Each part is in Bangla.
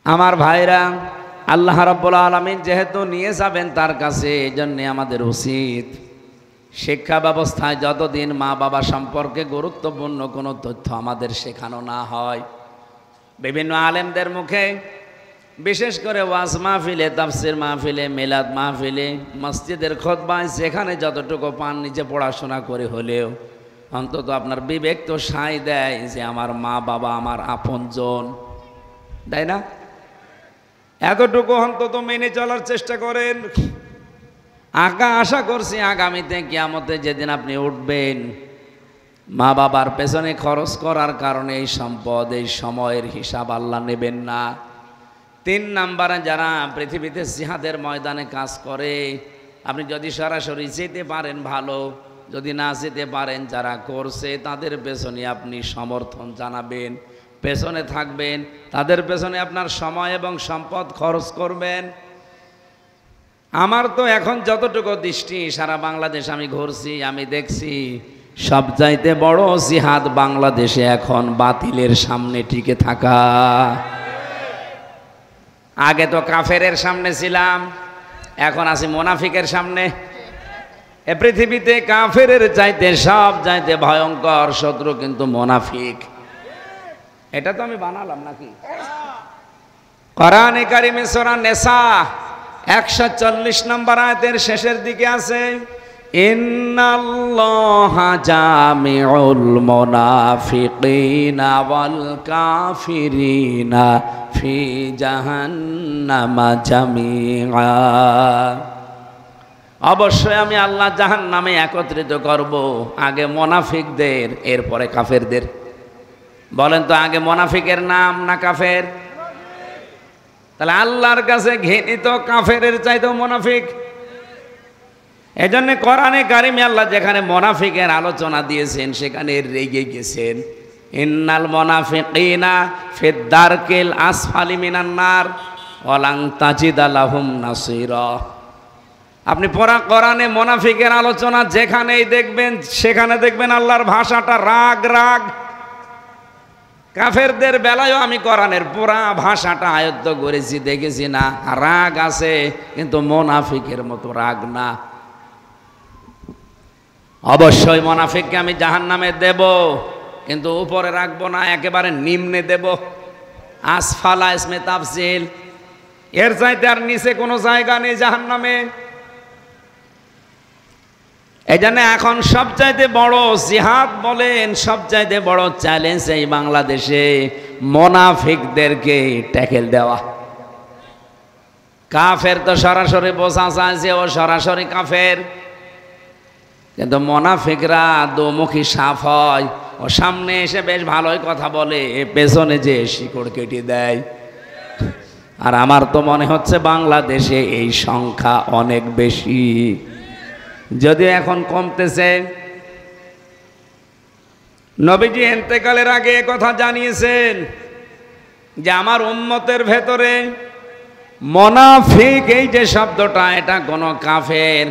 আমার ভাইরা, আল্লাহ রাব্বুল আলামিন যেহেতু নিয়ে যাবেন তার কাছে, এজন্য আমাদের উচিত শিক্ষা ব্যবস্থায় যতদিন মা বাবা সম্পর্কে গুরুত্বপূর্ণ কোনো তথ্য আমাদের শেখানো না হয়, বিভিন্ন আলেমদের মুখে, বিশেষ করে ওয়াজ মাহফিলে, তাফসির মাহফিলে, মিলাদ মাহফিলে, মসজিদের খুতবায় যেখানে যতটুকু পান নিজে পড়াশোনা করে হলেও অন্তত আপনার বিবেক তো সায় দেয় যে আমার মা বাবা আমার আপনজন, তাই না? এতটুকু অন্তত মেনে চলার চেষ্টা করেন। আশা করছি আগামীতে কিয়ামতে যেদিন আপনি উঠবেন, মা বাবার পেছনে খরচ করার কারণে এই সম্পদ, এই সময়ের হিসাব আল্লাহ নেবেন না। 3 নম্বরে যারা পৃথিবীতে জিহাদের ময়দানে কাজ করে, আপনি যদি সরাসরি যেতে পারেন ভালো, যদি না যেতে পারেন যারা করছে তাদের পেছনে আপনি সমর্থন জানাবেন, পেছনে থাকবেন, তাদের পেছনে আপনার সময় এবং সম্পদ খরচ করবেন। আমার তো এখন যতটুকু দৃষ্টি, সারা বাংলাদেশ আমি ঘুরছি, আমি দেখছি সবচাইতে বড় জিহাদ বাংলাদেশে এখন বাতিলের সামনে টিকে থাকা। আগে তো কাফেরের সামনে ছিলাম, এখন আছি মুনাফিকের সামনে। এ পৃথিবীতে কাফেরের চাইতে সব চাইতে ভয়ঙ্কর শত্রু কিন্তু মুনাফিক। এটা তো আমি বানালাম নাকি? কোরআনে কারিমে সূরা নিসা 140 নম্বর আয়াতের শেষের দিকে আছে, ইন্নাল্লাহা জামিউল মুনাফিকিনা ওয়াল কাফিরিনা ফি জাহান্নামা জামিআ। অবশ্যই আমি আল্লাহ জাহান্নামে একত্রিত করব, আগে মুনাফিকদের, এরপরে কাফেরদের। বলেন তো, আগে মুনাফিকের নাম না কাফের? তাহলে আল্লাহর কাছে ঘৃণিত কাফেরের চাইতেও মুনাফিক। এজন্য কোরআনে কারিমে আল্লাহ যেখানে মুনাফিকের আলোচনা দিয়েছেন সেখানে রেগে গেছেন, ইন্নাল মুনাফিকিনা ফিদ দারকিল আসফালি মিনান নার ওয়া লান তাজিদা লাহুম নাসীরা। আপনি পড়া কোরআনে মুনাফিকের আলোচনা যেখানেই দেখবেন সেখানে দেখবেন আল্লাহর ভাষাটা রাগ রাগ। কাফেরদের বেলায়ও আমি কোরআনের পুরা ভাষাটা আয়ত্ত করেছি, দেখেছি না রাগ আছে, কিন্তু মুনাফিকের মতো রাগ না। অবশ্যই মুনাফিককে আমি জাহান্নামে দেব, কিন্তু উপরে রাখবো না, একেবারে নিম্নে দেব। আসফালা ইসমে তাফসিল, এর চাইতে আর নিচে কোনো জায়গা নেই জাহান্নামে। এই জন্য এখন সবচাইতে বড় জিহাদ বলেন, সবচাইতে বড় চ্যালেঞ্জ এই বাংলাদেশে মুনাফিকদেরকে ট্যাকেল দেওয়া। কাফের তো সরাসরি বোঝা যায় যে ও সরাসরি কাফের, কিন্তু মুনাফিকরা দোমুখী সাপ হয়। ও সামনে এসে বেশ ভালোই কথা বলে, পেছনে যে শিকড় কেটে দেয়। আর আমার তো মনে হচ্ছে বাংলাদেশে এই সংখ্যা অনেক বেশি, যদিও এখন কমতেছে। নবীজি ইন্তেকালের আগে কথা জানিয়েছেন যে আমার উম্মতের ভেতরে মুনাফিক এই যে শব্দটা, এটা কোনো কাফের,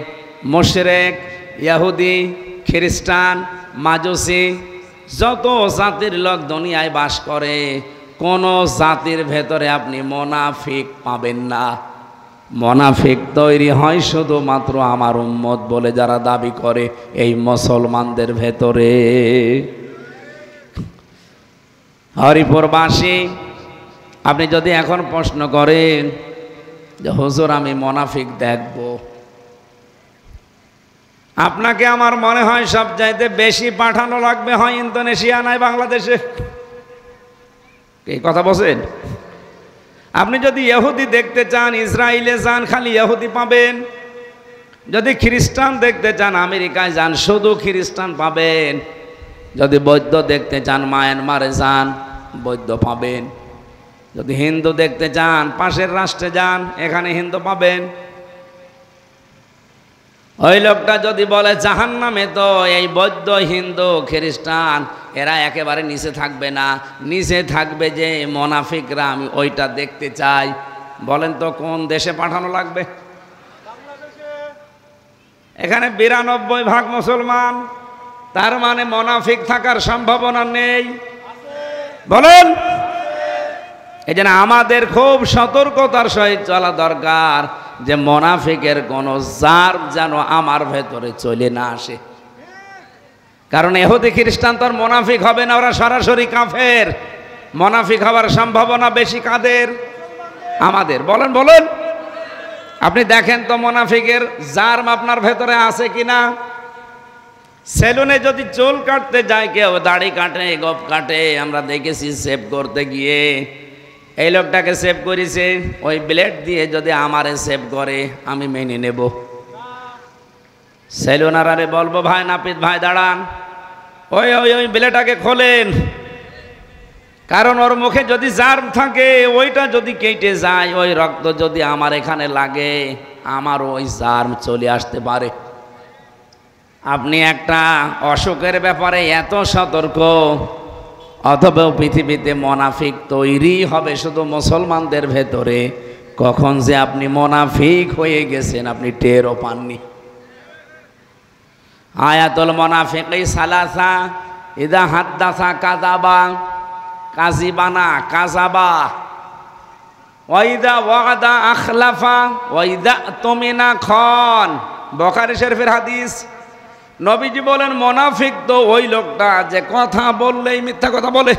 মুশরিক, ইহুদি, খ্রিস্টান, মাজুসি, যত জাতির লোক দুনিয়ায় বাস করে, কোন জাতির ভেতরে আপনি মুনাফিক পাবেন না। মুনাফিক তৈরি হয় শুধুমাত্র আমার উম্মত বলে যারা দাবি করে এই মুসলমানদের ভেতরে। হরিপুরবাসী, আপনি যদি এখন প্রশ্ন করেন যে হুজুর আমি মুনাফিক দেখব, আপনাকে আমার মনে হয় সবচাইতে বেশি পাঠানো লাগবে হয় ইন্দোনেশিয়া, নয় বাংলাদেশে। এই কথা বলছেন? আপনি যদি ইহুদি দেখতে চান ইসরায়েলে যান, খালি ইহুদি পাবেন। যদি খ্রিস্টান দেখতে চান আমেরিকায় যান, শুধু খ্রিস্টান পাবেন। যদি বৌদ্ধ দেখতে চান মায়ানমারে যান, বৌদ্ধ পাবেন। যদি হিন্দু দেখতে চান পাশের রাষ্ট্রে যান, এখানে হিন্দু পাবেন। ওই লোকটা যদি বলে জাহান্নামে, তো এই বৌদ্ধ, হিন্দু, খ্রিস্টান এরা একেবারে নিচে থাকবে না, নিচে থাকবে যে মুনাফিকরা। আমি ওইটা দেখতে চাই। বলেন তো কোন দেশে পাঠানো লাগবে? এখানে 92% মুসলমান, তার মানে মুনাফিক থাকার সম্ভাবনা নেই? বলেন। এই জন্য আমাদের খুব সতর্কতার সহিত চলা দরকার যে মুনাফিকের কোনো জার যেন আমার ভেতরে চলে না আসে। কারণ ইহুদি খ্রিস্টান তো মুনাফিক হবে না, ওরা সরাসরি কাফের। মুনাফিক হওয়ার সম্ভাবনা বেশি কাদের? আমাদের। বলেন বলেন, আপনি দেখেন তো মুনাফিকের জার্ম আপনার ভেতরে আছে কিনা। সেলুনে যদি চুল কাটতে যায় কেউ, দাড়ি কাটে, গোপ কাটে, আমরা দেখেছি সেভ করতে গিয়ে এই লোকটাকে সেভ করেছে, ওই ব্লেড দিয়ে যদি আমারে সেভ করে আমি মেনে নেব। সেলুনারে বলবো ভাই নাপিত ভাই দাঁড়ান, ওই ওই ওই ব্লেডটাকে খোলেন, কারণ ওর মুখে যদি জার্ম থাকে ওইটা যদি কেটে যায়, ওই রক্ত যদি আমার এখানে লাগে আমার ওই জার্ম চলে আসতে পারে। আপনি একটা অসুখের ব্যাপারে এত সতর্ক, অথবা পৃথিবীতে মুনাফিক তৈরি হবে শুধু মুসলমানদের ভেতরে, কখন যে আপনি মুনাফিক হয়ে গেছেন আপনি টেরও পাননি। আয়াতুল মুনাফিকি সালাসা, ইদা হাদ্দাসা কাযাবা, কাযিবানা কাযাবা, ওয়া ইদা ওয়াদা আখলাফা, ওয়া ইদা তুমিনা খান। বুখারী শরীফের হাদিস। নবীজি বলেন মুনাফিক তো ওই লোকটা যে কথা বললেই মিথ্যা কথা বলে।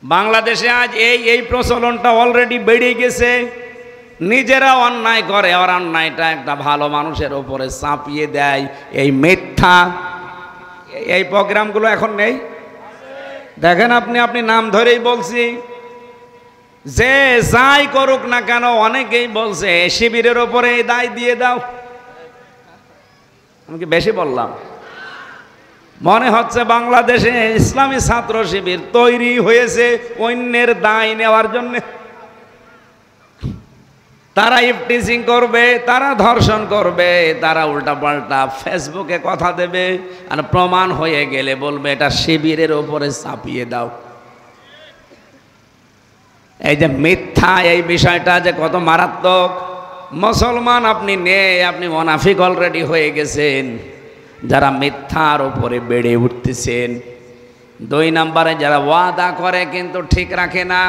বাংলাদেশে আজ এই প্রচলনটা অলরেডি বেড়ে গেছে। নিজেরা অন্যায় করে, আর অন্যায়টা একটা ভালো মানুষের উপরে চাপিয়ে দেয়। এই মিথ্যা, এই প্রোগ্রামগুলো এখন নেই। দেখেন আপনি নাম ধরেই বলছি, যে যাই করুক না কেন অনেকেই বলছে শিবিরের উপরে দায় দিয়ে দাও। আমি কি বেশি বললাম? মনে হচ্ছে বাংলাদেশে ইসলামী ছাত্র শিবির তৈরি হয়েছে অন্যের দায় নেওয়ার জন্য। তারা ইফটিজিং করবে, তারা ধর্ষণ করবে, তারা উল্টাপাল্টা ফেসবুকে কথা দেবে, আর প্রমাণ হয়ে গেলে বলবে এটা শিবিরের ওপরে চাপিয়ে দাও। এই যে মিথ্যা, এই বিষয়টা যে কত মারাত্মক। মুসলমান আপনি আপনি মুনাফিক অলরেডি হয়ে গেছেন যারা মিথ্যার উপরে বেড়ে উঠতেছেন। 2 নম্বরে যারা ওয়াদা করে কিন্তু ঠিক রাখে না।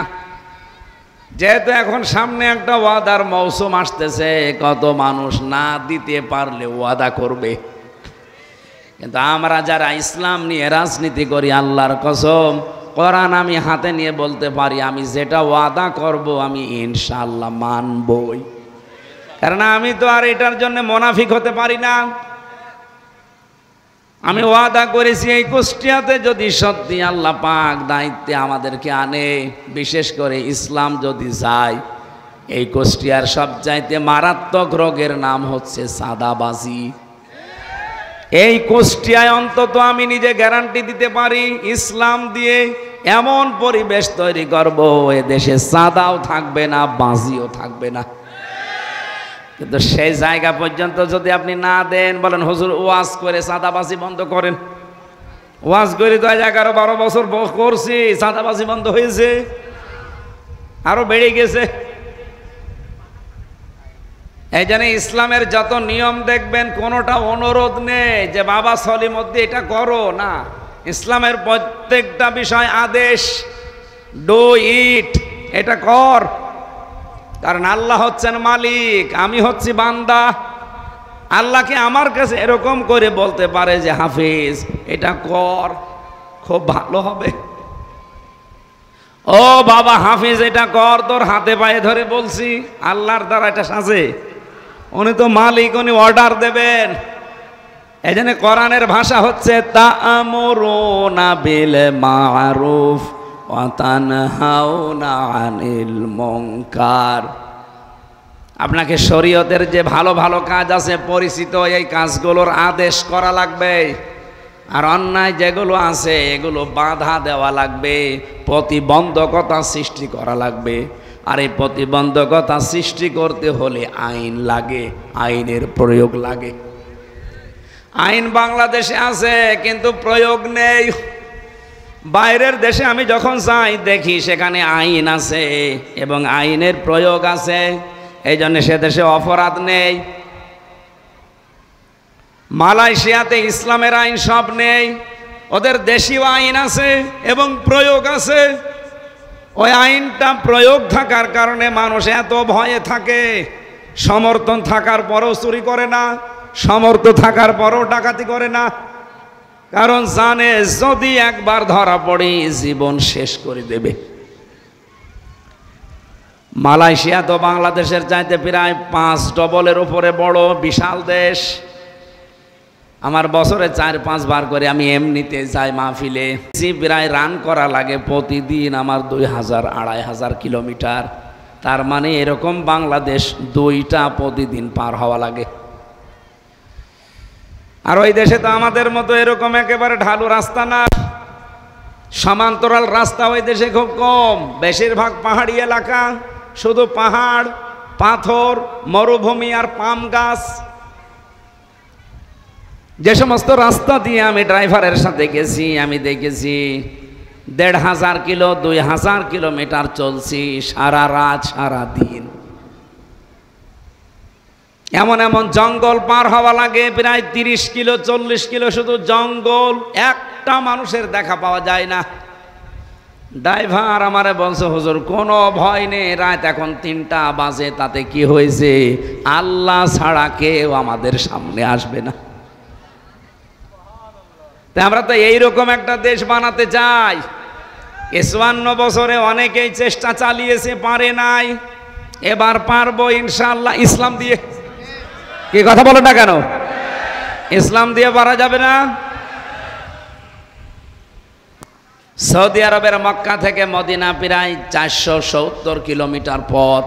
যেহেতু এখন সামনে একটা ওয়াদার মৌসুম আসতেছে, কত মানুষ না দিতে পারলে ওয়াদা করবে। কিন্তু আমরা যারা ইসলাম নিয়ে রাজনীতি করি, আল্লাহর কসম কোরআন আমি হাতে নিয়ে বলতে পারি, আমি যেটা ওয়াদা করব আমি ইনশাআল্লাহ মানবই। কারণ আমি তো আর এটার জন্য মুনাফিক হতে পারি না। আমি ওয়াদা করেছি এই কুষ্টিয়াতে যদি সত্যি আল্লাহ পাক দায়িত্বে আমাদেরকে আনে, বিশেষ করে ইসলাম যদি যায়, এই কুষ্টিয়ার সবচাইতে মারাত্মক রোগের নাম হচ্ছে সাদাবাজি। এই কুষ্টিয়ায় অন্তত আমি নিজে গ্যারান্টি দিতে পারি, ইসলাম দিয়ে এমন পরিবেশ তৈরি করব এ দেশে সাদাও থাকবে না, বাজিও থাকবে না। কিন্তু সেই জায়গা পর্যন্ত যদি আপনি না দেন, বলেন হুজুর ওয়াজ করে সাদাবাজি বন্ধ করেন। ওয়াজ করে 11-12 বছর করছি, সাদাবাজি বন্ধ হয়েছে? আরো বেড়ে গেছে। এই জন্য ইসলামের যত নিয়ম দেখবেন কোনোটা অনুরোধ নেই যে বাবা সলিমুদ্দিন এটা করো না। ইসলামের প্রত্যেকটা বিষয় আদেশ, ডু ইট, এটা কর। কারণ আল্লাহ হচ্ছেন মালিক, আমি হচ্ছি বান্দা। আল্লাহকে আমার কাছে এরকম করে বলতে পারে যে হাফিজ এটা কর, খুব ভালো হবে। ও বাবা হাফিজ এটা কর, তোর হাতে পায়ে ধরে বলছি। আল্লাহর দ্বারা এটা সাজে? উনি তো মালিক, উনি অর্ডার দেবেন। এই জন্য কোরআনের ভাষা হচ্ছে তা'মুরুনা বিল মা'রুফ ওয়া তানহাউনা আনিল মুনকার। আপনাকে শরীয়তের যে ভালো ভালো কাজ আছে পরিচিত, এই কাজগুলোর আদেশ করা লাগবে। আর অন্যায় যেগুলো আছে এগুলো বাধা দেওয়া লাগবে, প্রতিবন্ধকতা সৃষ্টি করা লাগবে। আর এই প্রতিবন্ধকতা সৃষ্টি করতে হলে আইন লাগে, আইনের প্রয়োগ লাগে। আইন বাংলাদেশে আছে কিন্তু প্রয়োগ নেই। বাইরের দেশে আমি যখন যাই দেখি সেখানে আইন আছে এবং আইনের প্রয়োগ আছে, এই জন্য সে দেশে অপরাধ নেই। মালয়েশিয়াতে ইসলামের আইন সব নেই, ওদের দেশীয় আইন আছে এবং প্রয়োগ আছে। ওই আইনটা প্রয়োগ থাকার কারণে মানুষ এত ভয়ে থাকে, সমর্থন থাকার পরও চুরি করে না, সমর্থন থাকার পরও ডাকাতি করে না, কারণ জানে যদি একবার ধরা পড়ে জীবন শেষ করে দেবে। মালয়েশিয়া তো বাংলাদেশের চাইতে প্রায় 5 ডবলের উপরে বড় বিশাল দেশ। আমার বছরে 4-5 বার করে আমি এমনিতে যাই মাহফিলে, প্রায় রান করা লাগে প্রতিদিন আমার 2000-2500 কিলোমিটার। তার মানে এরকম বাংলাদেশ 2টা প্রতিদিন পার হওয়া লাগে। আর ওই দেশে তো আমাদের মতো এরকম একেবারে ঢালু রাস্তা না, সমান্তরাল রাস্তা ওই দেশে খুব কম, বেশিরভাগ পাহাড়ি এলাকা, শুধু পাহাড়, পাথর, মরুভূমি আর পাম গাছ। যে সমস্ত রাস্তা দিয়ে আমি ড্রাইভারের সাথে গেছি, আমি দেখেছি 1500 কিলো 2000 কিলোমিটার চলছি সারা রাত সারা দিন। এমন এমন জঙ্গল পার হওয়া লাগে প্রায় 30 কিলো 40 কিলো শুধু জঙ্গল, একটা মানুষের দেখা পাওয়া যায় না। ড্রাইভার আমারে বলছে, হুজুর কোনো ভয় নেই, রাত এখন 3টা বাজে, তাতে কি হয়েছে, আল্লাহ ছাড়া কেউ আমাদের সামনে আসবে না। তাই আমরা তো এইরকম একটা দেশ বানাতে চাই। 51 বছরে অনেকেই চেষ্টা চালিয়েছে, পারে নাই, এবার পারবো ইনশাআল্লাহ ইসলাম দিয়ে। কি কথা বলেন না কেন? ইসলাম দিয়ে পারা যাবে না? সৌদি আরবের মক্কা থেকে মদিনা প্রায় 470 কিলোমিটার পথ।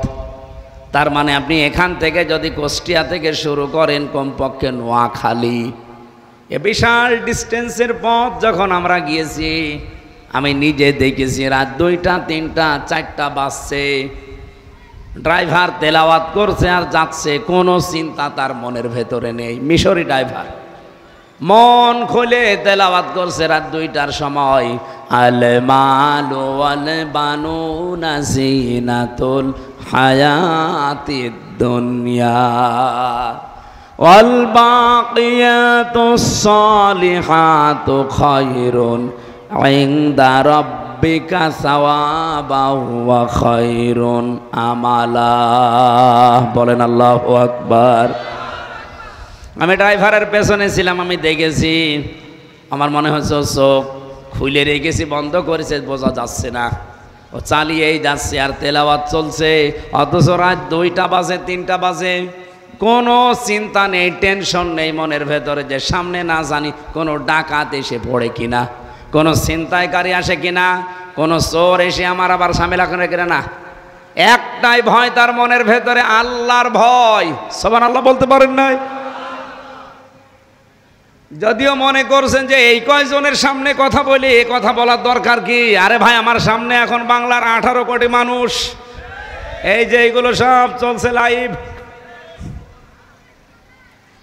তার মানে আপনি এখান থেকে যদি কুষ্টিয়া থেকে শুরু করেন কমপক্ষে নোয়াখালী, এ বিশাল ডিস্টেন্সের পথ যখন আমরা গিয়েছি, আমি নিজে দেখেছি রাত 2টা 3টা 4টা বাজছে, ড্রাইভার তেলাওয়াত করছে আর যাচ্ছে, কোনো চিন্তা তার মনের ভেতরে নেই। মিশরি ড্রাইভার মন খুলে তেলাওয়াত করছে রাত 2টার সময়, আল মালু ওয়াল বানুনা জিনাতুল হায়াতিদ দুনিয়া ওয়াল বাকিয়াতুস সালিহাতু খায়রুন ইনদা রাব্বিকা সাওয়াবাও ওয়া খায়রুন আমালা। বলেন আল্লাহু আকবার। আমি ড্রাইভারের পেছনে ছিলাম, আমি দেখেছি, আমার মনে হচ্ছে চোখ খুলে রেখেছি, বন্ধ করেছে, বোঝা যাচ্ছে না, ও চালিয়েই যাচ্ছে আর তেলাওয়াত চলছে। অথচ রাত 2টা বাজে 3টা বাজে, কোনো চিন্তা নেই, টেনশন নেই মনের ভেতরে যে সামনে না জানি কোনো ডাকাত এসে পড়ে কিনা, কোনো ছিনতাইকারী আসে কিনা, কোনো চোর এসে আমার আবার ঝামেলা করে কিনা। না, একটাই ভয় তার মনের ভেতরে, আল্লাহর ভয়। সুবহানাল্লাহ বলতে পারেন নাই? যদিও মনে করছেন যে এই কয়জনের সামনে কথা বলি, এ কথা বলার দরকার কি? আরে ভাই, আমার সামনে এখন বাংলার 18 কোটি মানুষ, এই যে এইগুলো সব চলছে লাইভ,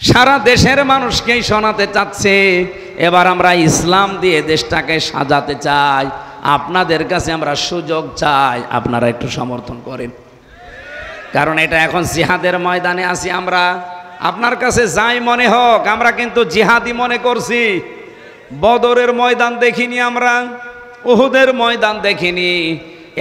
সারা দেশের মানুষকেই শোনাতে চাচ্ছে। এবার আমরা ইসলাম দিয়ে দেশটাকে সাজাতে চাই, আপনাদের কাছে আমরা সুযোগ চাই, আপনারা একটু সমর্থন করেন। কারণ এটা এখন জিহাদের ময়দানে আছি আমরা। আপনার কাছে যাই মনে হোক, আমরা কিন্তু জিহাদি মনে করছি। বদরের ময়দান দেখিনি আমরা, উহুদের ময়দান দেখিনি।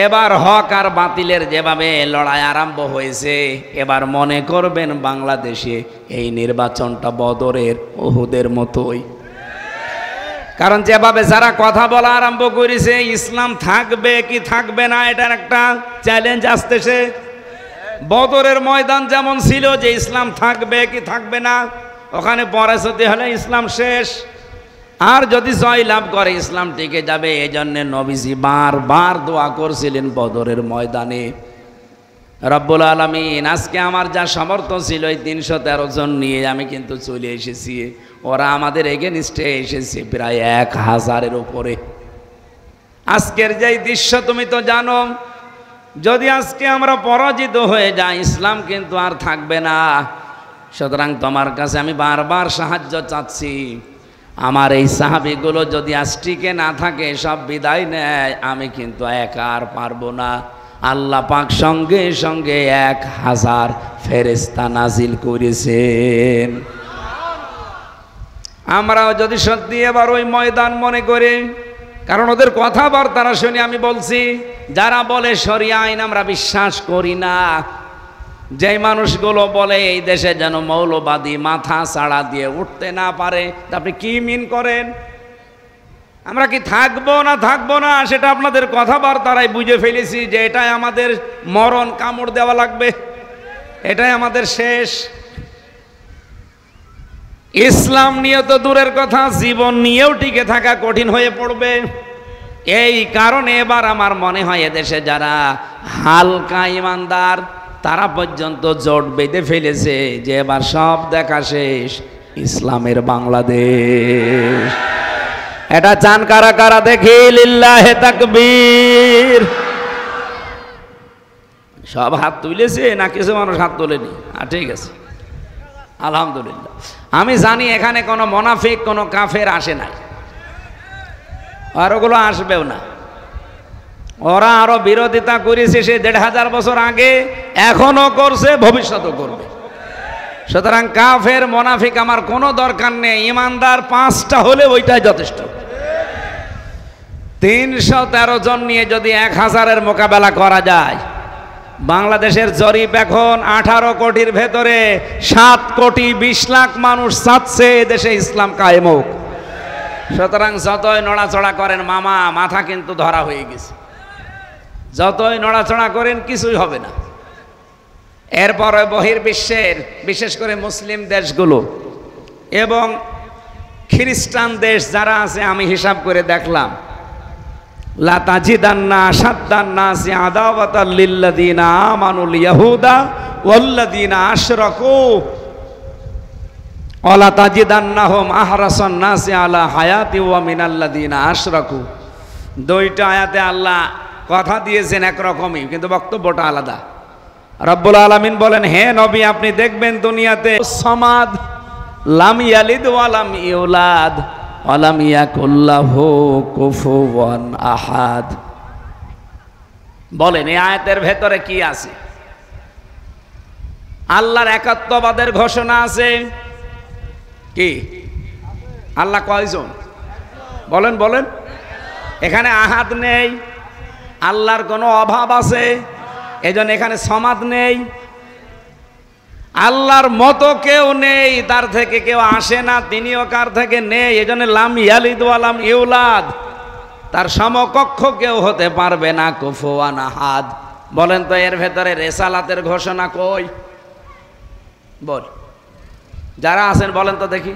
এবার হক আর বাতিলের যেভাবে লড়াই আরম্ভ হয়েছে, এবার মনে করবেন বাংলাদেশে এই নির্বাচনটা বদরের উহুদের মতোই। কারণ যেভাবে যারা কথা বলা আরম্ভ করেছে, ইসলাম থাকবে কি থাকবে না, এটার একটা চ্যালেঞ্জ আসতেছে। বদরের ময়দান যেমন ছিল যে ইসলাম থাকবে কি থাকবে না, ওখানে পরাজয় হলে ইসলাম শেষ, আর যদি জয় লাভ করে ইসলাম টিকে যাবে। এই জন্য নবীজি বারবার দোয়া করছিলেন বদরের ময়দানে, রব্বুল আলামিন আজকে আমার যা সামর্থ্য ছিল এই 313 জন নিয়ে আমি কিন্তু চলে এসেছি, ওরা আমাদের এগেনস্টে এসেছে প্রায় 1000-এর উপরে। আজকের যেই দৃশ্য তুমি তো জানো, যদি আজকে আমরা পরাজিত হয়ে যাই ইসলাম কিন্তু আর থাকবে না। সুতরাং তোমার কাছে আমি বারবার সাহায্য চাচ্ছি, আমার এই সাহাবীগুলো যদি আজ টিকে না থাকে, সব বিদায় নেয়, আমি কিন্তু একা আর পারবো না। আল্লাহ পাক সঙ্গে সঙ্গে 1000 ফেরেশতা নাজিল করেছেন। আমরাও যদি সত্যি এবার ওই ময়দান মনে করি, কারণ ওদের কথাবার্তা শুনে আমি বলছি, যারা বলে শরিয়া আইন আমরা বিশ্বাস করি না, যে মানুষগুলো বলে এই দেশে যেন মৌলবাদী মাথা ছাড়া দিয়ে উঠতে না পারে, আপনি কি মিন করেন? আমরা কি থাকবো না থাকবো না সেটা আপনাদের কথাবার্তারাই বুঝে ফেলেছি যে এটাই আমাদের মরণ, কামড় দেওয়া লাগবে, এটাই আমাদের শেষ। ইসলাম নিয়ে তো দূরের কথা, জীবন নিয়েও টিকে থাকা কঠিন হয়ে পড়বে। এই কারণে এবার আমার মনে হয় এদেশে যারা হালকা ইমানদার তারা পর্যন্ত জোট বেঁধে ফেলেছে যে এবার সব দেখা শেষ, ইসলামের বাংলাদেশ। এটা চান কারা কারা দেখি? লিল্লাহে তাকবীর। সব হাত তুলেছে না কিছু মানুষ হাত তোলেনি? ঠিক আছে, আলহামদুলিল্লাহ। আমি জানি এখানে কোনো মুনাফিক কোনো কাফের আসে নাই, আর ওগুলো আসবেও না। ওরা আরো বিরোধিতা করেছে সে ১৫০০ বছর আগে, এখনো করছে, ভবিষ্যতেও করবে। সুতরাং কাফের মুনাফিক আমার কোনো দরকার নেই, ইমানদার ৫টা হলে ওইটাই যথেষ্ট। ৩১৩ জন নিয়ে যদি ১,০০০-এর মোকাবেলা করা যায়, বাংলাদেশের জরিপ এখন ১৮ কোটির ভেতরে ৭ কোটি ২০ লাখ মানুষ চাচ্ছে দেশে ইসলাম কায়েম হোক। সুতরাং যতই নড়াচড়া করেন মামা, মাথা কিন্তু ধরা হয়ে গেছে। যতই নড়াচড়া করেন কিছুই হবে না। এরপরে বহির্বিশ্বের, বিশেষ করে মুসলিম দেশগুলো এবং খ্রিস্টান দেশ যারা আছে, আমি হিসাব করে দেখলাম, লা তাজিদান্না আশাদ্দান নাসি আদাওয়াতাল লিল্লাযিনা আমানুল ইয়াহুদা ওয়াল্লাযিনা আশরাকু ওয়ালা তাজিদান্নাহুম আহরাসান নাসি আলা হায়াতি ওয়া মিনাল্লাযিনা আশরাকু। দুইটা আয়াতে আল্লাহ কথা দিয়েছেন একরকমই, কিন্তু বক্তব্যটা আলাদা। রব্বুল আলামিন বলেন, হে নবী আপনি দেখবেন দুনিয়াতে সমাদ, লাম ইয়ালিদ ওয়া লাম ইউলাদ ওয়া লাম ইয়াকুল লাহু কুফুওয়ান আহাদ। বলেন এই আয়াতের ভেতরে কি আছে? আল্লাহর একাত্মবাদের ঘোষণা আছে। কি? আল্লাহ কয়জন? বলেন বলেন। এখানে আহাদ নেই, আল্লাহর কোনো অভাব আছে, এজন্য এখানে সমাদ নেই। আল্লাহর মতো কেউ নেই, তার থেকে কেউ আসে না, তিনিও কার থেকে নেই, এজন্য লাম ইয়ালিদ ওয়া লাম ইউলাদ, তার সমকক্ষ কেউ হতে পারবে না, কুফুওয়ান আহাদ। বলেন তো এর ভেতরে রেসালাতের ঘোষণা কই? বল, যারা আছেন বলেন তো দেখি।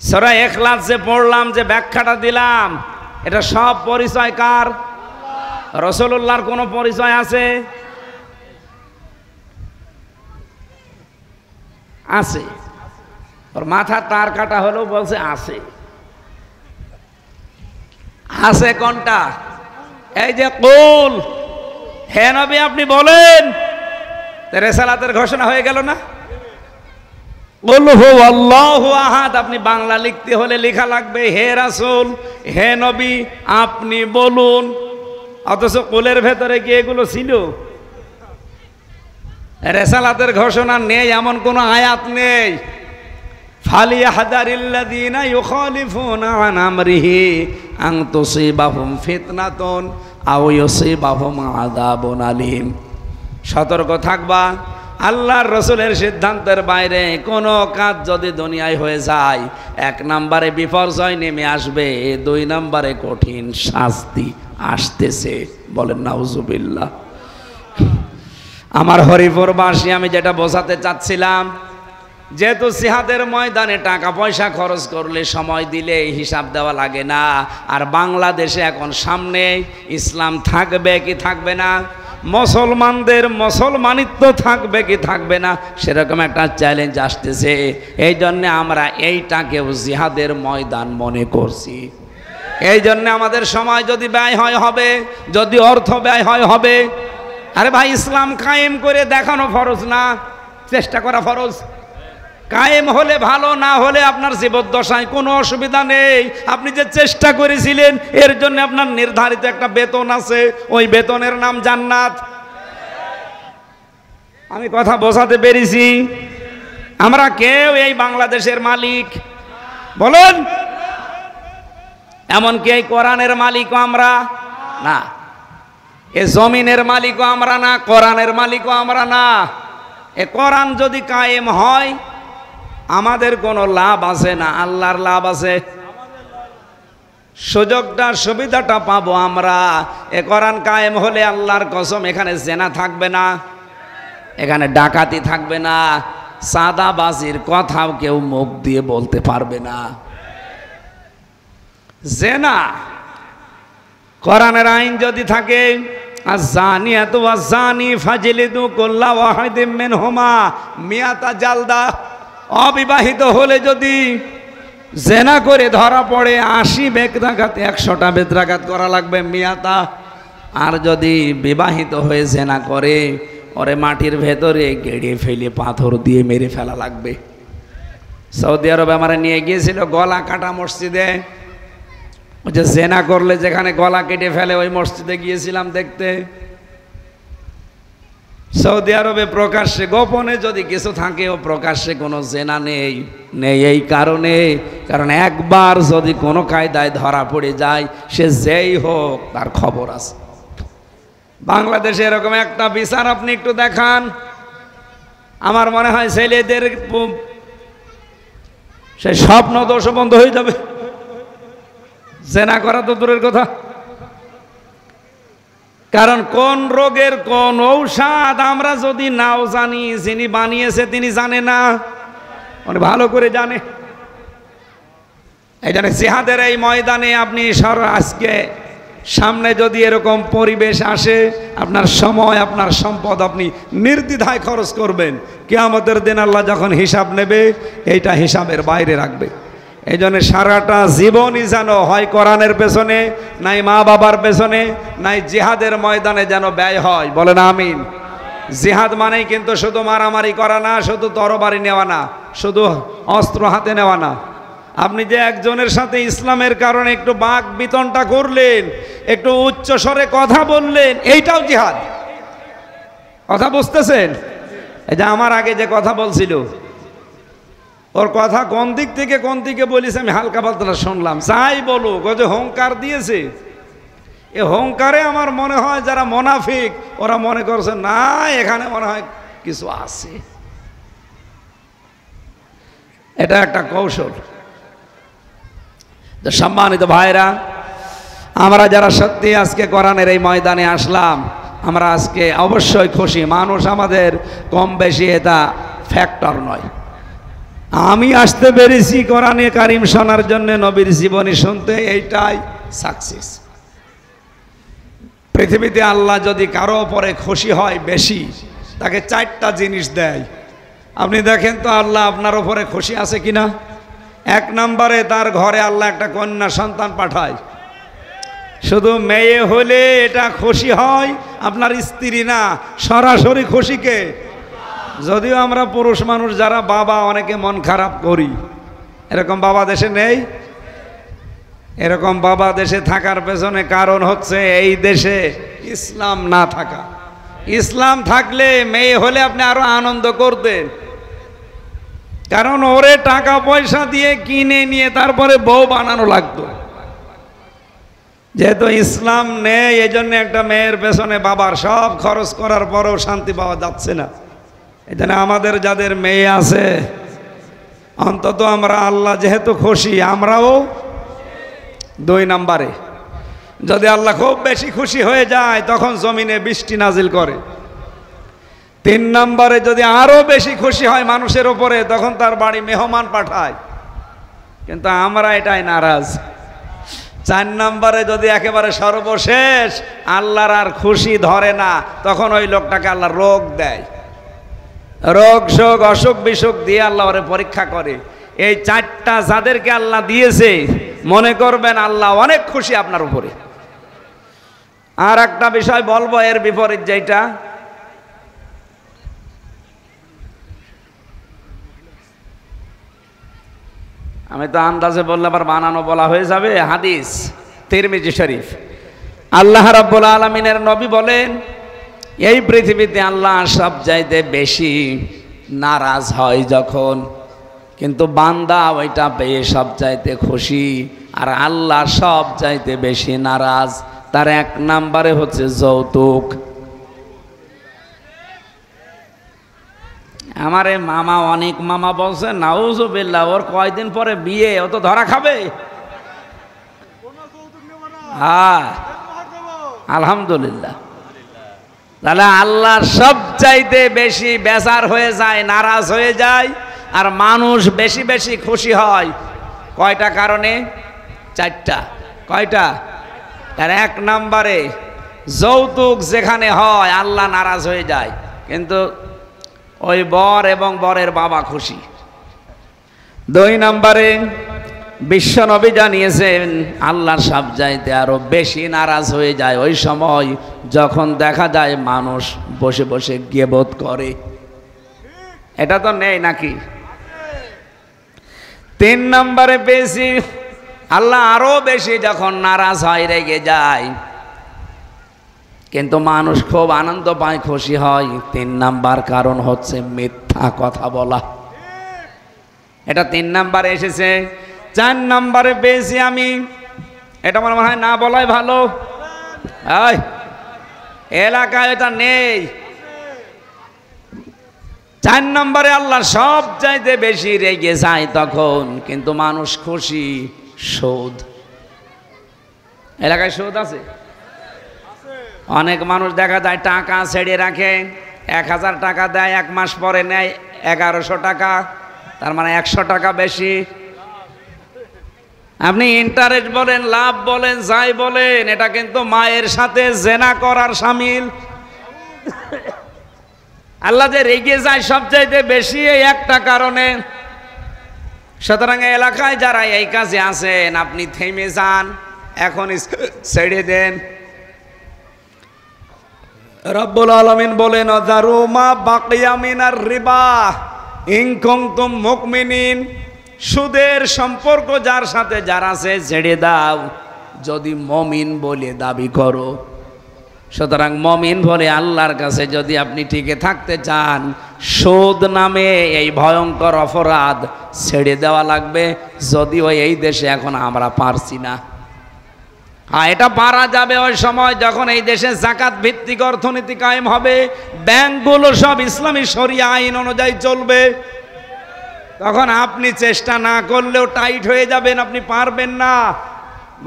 সূরা ইখলাস যে পড়লাম, যে ব্যাখ্যাটা দিলাম, এটা সব পরিচয় কার? রাসূলুল্লাহর কোনো পরিচয় আছে? আছে। ওর মাথা তার কাটা হলেও বলছে আছে। আছে কোনটা? এই যে কুল, হে নবী আপনি বলেন, রেসালাতের ঘোষণা হয়ে গেল না? কুল হুয়াল্লাহু আহাদ, আপনি বাংলা লিখতে হলে লেখা লাগবে হে রাসূল, হে নবী আপনি বলুন। অথচ কুলের ভেতরে কি এগুলো ছিল? রেসালাতের ঘোষণা নেই এমন কোন আয়াত নেই। ফালিয়াহদারিল্লাযীনা ইউখালিফুনা আন আমরিহি আন তুসিবাহুম ফিতনাতুন আও ইউসিবাহুম আযাবুন আলীম। সতর্ক থাকবা, আল্লাহর রাসূলের সিদ্ধান্তের বাইরে কোনো কাজ যদি দুনিয়ায় হয়ে যায়, ১ নম্বরে বিপর্যয় নেমে আসবে, ২ নম্বরে কঠিন শাস্তি আসতেছে। বলেন নাউজুবিল্লাহ। আমার হরিপুরবাসী, আমি যেটা বোঝাতে চাচ্ছিলাম, যেহেতু জিহাদের ময়দানে টাকা পয়সা খরচ করলে, সময় দিলে হিসাব দেওয়া লাগে না, আর বাংলাদেশে এখন সামনে ইসলাম থাকবে কি থাকবে না, মুসলমানদের মুসলমানিত্ব থাকবে কি থাকবে না, সেরকম একটা চ্যালেঞ্জ আসতেছে। এই জন্যে আমরা এইটাকেও জিহাদের ময়দান মনে করছি। এই জন্যে আমাদের সময় যদি ব্যয় হয় হবে, যদি অর্থ ব্যয় হয় হবে। আরে ভাই, ইসলাম কায়েম করে দেখানো ফরজ না, চেষ্টা করা ফরজ। কায়েম হলে ভালো, না হলে আপনার জীবদ্দশায় কোনো অসুবিধা নেই। আপনি যে চেষ্টা করেছিলেন এর জন্য আপনার নির্ধারিত একটা বেতন আছে, ওই বেতনের নাম জান্নাত। আমি কথা বোঝাতে পেরেছি? আমরা কেউ এই বাংলাদেশের মালিক? বলেন। এমনকি এই কোরআনের মালিকও আমরা না, এ জমিনের মালিকও আমরা না, কোরআনের মালিকও আমরা না। এ কোরআন যদি কায়েম হয় আমাদের কোনো লাভ আছে না, আল্লাহর লাভ আছে। সুযোগটা সুবিধাটা পাবো আমরা। এ কোরআন কায়েম হলে আল্লাহর কসম এখানে জেনা থাকবে না, এখানে ডাকাতি থাকবে না, সাদাবাজির কথাও কেউ মুখ দিয়ে বলতে পারবে না। জেনা কোরআনের আইন যদি থাকে, আয-যানিয়াতু ওয়াজ-যানি ফাজলিদু কুল্লা ওয়াহিদিম মিনহুমা মিয়াতা জালদা, অবিবাহিত হলে যদি জেনা করে ধরা পড়ে 80 বেত্রাঘাত, 100টা বেত্রাঘাত করা লাগবে মিয়াতা। আর যদি বিবাহিত হয়ে জেনা করে ওরে মাটির ভেতরে গেড়ে ফেলে পাথর দিয়ে মেরে ফেলা লাগবে। সৌদি আরবে আমার নিয়ে গিয়েছিল গলা কাটা মসজিদে, ওই যে জেনা করলে যেখানে গলা কেটে ফেলে ওই মসজিদে গিয়েছিলাম দেখতে। সৌদি আরবে প্রকাশ্যে, গোপনে যদি কিছু থাকে ও প্রকাশ্যে কোনো জেনা নেই এই কারণে, কারণ একবার যদি কোনো কায়দায় ধরা পড়ে যায় সে যেই হোক তার খবর আছে। বাংলাদেশে এরকম একটা বিচার আপনি একটু দেখান, আমার মনে হয় ছেলেদের সে স্বপ্ন দোষ বন্ধ হয়ে যাবে। জেনা করা তো দূরের কথা, কারণ কোন রোগের কোন ঔষধ আমরা যদি নাও জানি, যিনি বানিয়েছে তিনি জানে না, উনি ভালো করে জানে। এই জন্য জিহাদের এই ময়দানে আপনি আজকে সামনে যদি এরকম পরিবেশ আসে, আপনার সময় আপনার সম্পদ আপনি নির্দ্বিধায় খরচ করবেন। কিয়ামতের দিন আল্লাহ যখন হিসাব নেবে এইটা হিসাবের বাইরে রাখবে। এই জন্য সারাটা জীবনই যেন হয় কোরআনের পেছনে, নাই মা বাবার পেছনে, নাই জিহাদের ময়দানে যেন ব্যয় হয়। বলেন আমিন। জিহাদ মানেই কিন্তু শুধু মারামারি করা না, শুধু তরবারি নেওয়া না, শুধু অস্ত্র হাতে নেওয়া না। আপনি যে একজনের সাথে ইসলামের কারণে একটু বাক বিতনটা করলেন, একটু উচ্চ স্বরে কথা বললেন, এইটাও জিহাদ। কথা বুঝতেছেন? এই যে আমার আগে যে কথা বলছিল, ওর কথা কোন দিক থেকে কোন দিকে বলিস আমি হালকা পাতলা শুনলাম। যাই বলুক, ও যে হুঙ্কার দিয়েছে, এ হুঙ্কারে আমার মনে হয় যারা মুনাফিক ওরা মনে করছে না এখানে মনে হয় কিছু আছে। এটা একটা কৌশল। সম্মানিত ভাইরা, আমরা যারা সত্যি আজকে কোরআনের এই ময়দানে আসলাম, আমরা আজকে অবশ্যই খুশি। মানুষ আমাদের কম বেশি এটা ফ্যাক্টর নয়। আমি আসতে পেরেছি কোরআনে কারিম শোনার জন্য, নবীর জীবনী শুনতে, এইটাই সাকসেস। পৃথিবীতে আল্লাহ যদি কারো উপরে খুশি হয় বেশি, তাকে 4টা জিনিস দেয়। আপনি দেখেন তো আল্লাহ আপনার উপরে খুশি আছে কিনা। 1 নম্বরে তার ঘরে আল্লাহ একটা কন্যা সন্তান পাঠায়। শুধু মেয়ে হলে এটা খুশি হয় আপনার স্ত্রী না, সরাসরি খুশিকে। যদিও আমরা পুরুষ মানুষ যারা বাবা অনেকে মন খারাপ করি, এরকম বাবা দেশে নেই। এরকম বাবা দেশে থাকার পেছনে কারণ হচ্ছে এই দেশে ইসলাম না থাকা। ইসলাম থাকলে মেয়ে হলে আপনি আরো আনন্দ করতেন, কারণ ওরে টাকা পয়সা দিয়ে কিনে নিয়ে তারপরে বউ বানানো লাগতো। যেহেতু ইসলাম নেই, এই জন্য একটা মেয়ের পেছনে বাবার সব খরচ করার পরেও শান্তি পাওয়া যাচ্ছে না। এই জন্য আমাদের যাদের মেয়ে আছে, অন্তত আমরা আল্লাহ যেহেতু খুশি, আমরাও 2 নম্বরে যদি আল্লাহ খুব বেশি খুশি হয়ে যায় তখন জমিনে বৃষ্টি নাজিল করে। 3 নম্বরে যদি আরো বেশি খুশি হয় মানুষের উপরে, তখন তার বাড়ি মেহমান পাঠায়। কিন্তু আমরা এটাই নারাজ। 4 নম্বরে যদি একেবারে সর্বশেষ আল্লাহর আর খুশি ধরে না, তখন ওই লোকটাকে আল্লাহ রোগ দেয়। রোগ শোক অসুখ বিসুখ দিয়ে আল্লাহ ওরে পরীক্ষা করে। এই 4টা যাদেরকে আল্লাহ দিয়েছে, মনে করবেন আল্লাহ অনেক খুশি আপনার উপরে। আর একটা বিষয় বলবো এর বিপরীত, যেটা আমি তো আন্দাজে বললে আবার বানানো বলা হয়ে যাবে। হাদিস তিরমিজি শরীফ, আল্লাহ রাব্বুল আলামিনের নবী বলেন, এই পৃথিবীতে আল্লাহ সব চাইতে বেশি নারাজ হয় যখন, কিন্তু বান্দা ওইটা পেয়ে সব চাইতে খুশি। আর আল্লাহ সব চাইতে বেশি নারাজ। তার 1 নম্বরে হচ্ছে যৌতুক। আমারে মামা, অনেক মামা বলছে নাউজুবিল্লাহ, ওর কয়দিন পরে বিয়ে, ও তো ধরা খাবে। হ্যাঁ, আলহামদুলিল্লাহ। তাহলে আল্লাহর সব চাইতে বেশি বেজার হয়ে যায়, নারাজ হয়ে যায়, আর মানুষ বেশি বেশি খুশি হয়। কয়টা কারণে? 4টা। কয়টা? আর 1 নম্বরে যৌতুক যেখানে হয় আল্লাহ নারাজ হয়ে যায়, কিন্তু ওই বর এবং বরের বাবা খুশি। 2 নম্বরে বিশ্বনবী জানিয়েছেন আল্লাহ সব চাইতে আরো বেশি নারাজ হয়ে যায় ওই সময় যখন দেখা যায় মানুষ বসে বসে গীবত করে। এটা তো নেই নাকি? 3 নম্বরে বেশি আল্লাহ আরো বেশি যখন নারাজ হয়, রেগে যায়, কিন্তু মানুষ খুব আনন্দ পায়, খুশি হয়। 3 নাম্বার কারণ হচ্ছে মিথ্যা কথা বলা। এটা 3 নাম্বারে এসেছে। 4 নাম্বারে পেয়েছি আমি, এটা আমার মনে হয় না বলাই ভালো। এলাকায় এটা নেই। 4 নম্বরে আল্লাহ সব চাইতে বেশি রেগে যায় তখন, কিন্তু মানুষ খুশি। সুদ। এলাকায় সুদ আছে? অনেক মানুষ দেখা যায় টাকা ছেড়ে রাখে, 1000 টাকা দেয়, 1 মাস পরে নেয় 1100 টাকা, তার মানে 100 টাকা বেশি। আপনি ইন্টারেস্ট বলেন, লাভ বলেন, যাই বলেন, এটা কিন্তু মায়ের সাথে জেনা করার শামিল। আল্লাহ যে রেগে যায় সবচাইতে বেশি এই একটা কারণে। সুতরাং এলাকায় যারা এই কাজে আছেন, আপনি থেমে যান, এখনই ছেড়ে দেন। রব্বুল আলামিন বলেন যারু মা বাকিয়া মিনার রিবা ইন কুনতুম মুমিনিন। সুদের সম্পর্ক যার সাথে যার আছে ছেড়ে দাও, যদি মমিন বলে দাবি করো। সুতরাং মমিন বলে আল্লাহর কাছে যদি আপনি টিকে থাকতে চান, সুদ নামে এই ভয়ঙ্কর অপরাধ ছেড়ে দেওয়া লাগবে। যদিও এই দেশে এখন আমরা পারছি না। হ্যাঁ, এটা পারা যাবে ওই সময় যখন এই দেশে যাকাত ভিত্তিক অর্থনীতি কায়েম হবে, ব্যাংকগুলো সব ইসলামী শরিয়া আইন অনুযায়ী চলবে। তখন আপনি চেষ্টা না করলেও টাইট হয়ে যাবেন, আপনি পারবেন না।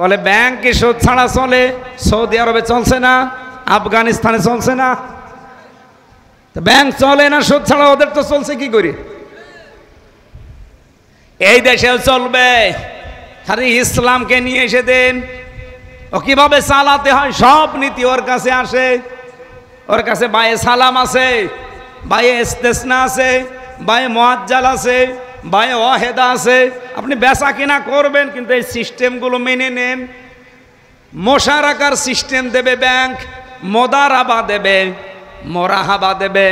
বলে ব্যাংকে সুদ ছাড়া চলে, সৌদি আরবে চলছে না, আফগানিস্তানে চলছে না, ব্যাংক চলে না সুদ ছাড়া, ওদের তো চলছে কি করে? এই দেশেও চলবে। খালি ইসলামকে নিয়ে এসে দেন, ও কিভাবে চালাতে হয় সব নীতি ওর কাছে আসে। ওর কাছে বায়ে সালাম আছে, বায়ে ইস্তেসনা আছে, বায়ে মুআজ্জাল আছে, বায়ে ওয়াহেদা আছে। আপনি বেচা কিনা করবেন, কিন্তু এই সিস্টেমগুলো মেনে নেন। মোশারাকার সিস্টেম দেবে ব্যাংক, মোদারাবা দেবে, মোরাহাবা দেবে,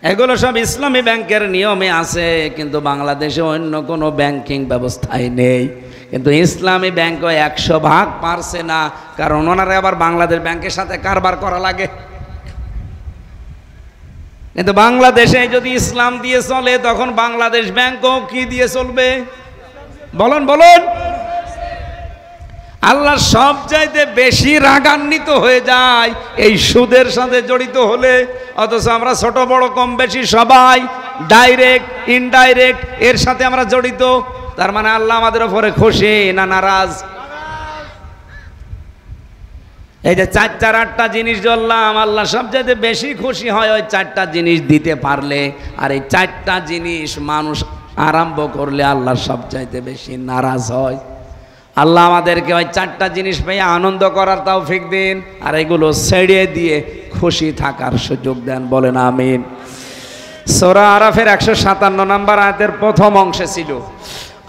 এগুলো সব ইসলামী ব্যাংকের নিয়মে আছে। কিন্তু বাংলাদেশে অন্য কোনো ব্যাংকিং ব্যবস্থায় নেই। কিন্তু ইসলামী ব্যাংকও 100% পারছে না, কারণ ওনারা আবার বাংলাদেশ ব্যাংকের সাথে কারবার করা লাগে। কিন্তু বাংলাদেশে যদি ইসলাম দিয়ে চলে, তখন বাংলাদেশ ব্যাংকও কি দিয়ে চলবে? বলুন বলুন। আল্লাহ সব চাইতে বেশি রাগান্বিত হয়ে যায় এই সুদের সাথে জড়িত হলে। অথচ আমরা ছোট বড় কম বেশি সবাই ডাইরেক্ট ইনডাইরেক্ট এর সাথে আমরা জড়িত। তার মানে আল্লাহ আমাদের উপরে খুশি না নারাজ? এই যে 4-8টা জিনিস বললাম, আল্লাহ সবচেয়ে বেশি খুশি হয় ওই 4টা জিনিস দিতে পারলে। আর এই 4টা জিনিস মানুষ আরম্ভ করলে আল্লাহ সবচাইতে বেশি নারাজ হয়। আল্লাহ আমাদেরকে ওই 4টা জিনিস পেয়ে আনন্দ করার তৌফিক দিন, আর এগুলো ছেড়ে দিয়ে খুশি থাকার সুযোগ দেন। বলেন আমিন। সূরা আরাফের 157 নম্বর আয়াতের প্রথম অংশে ছিল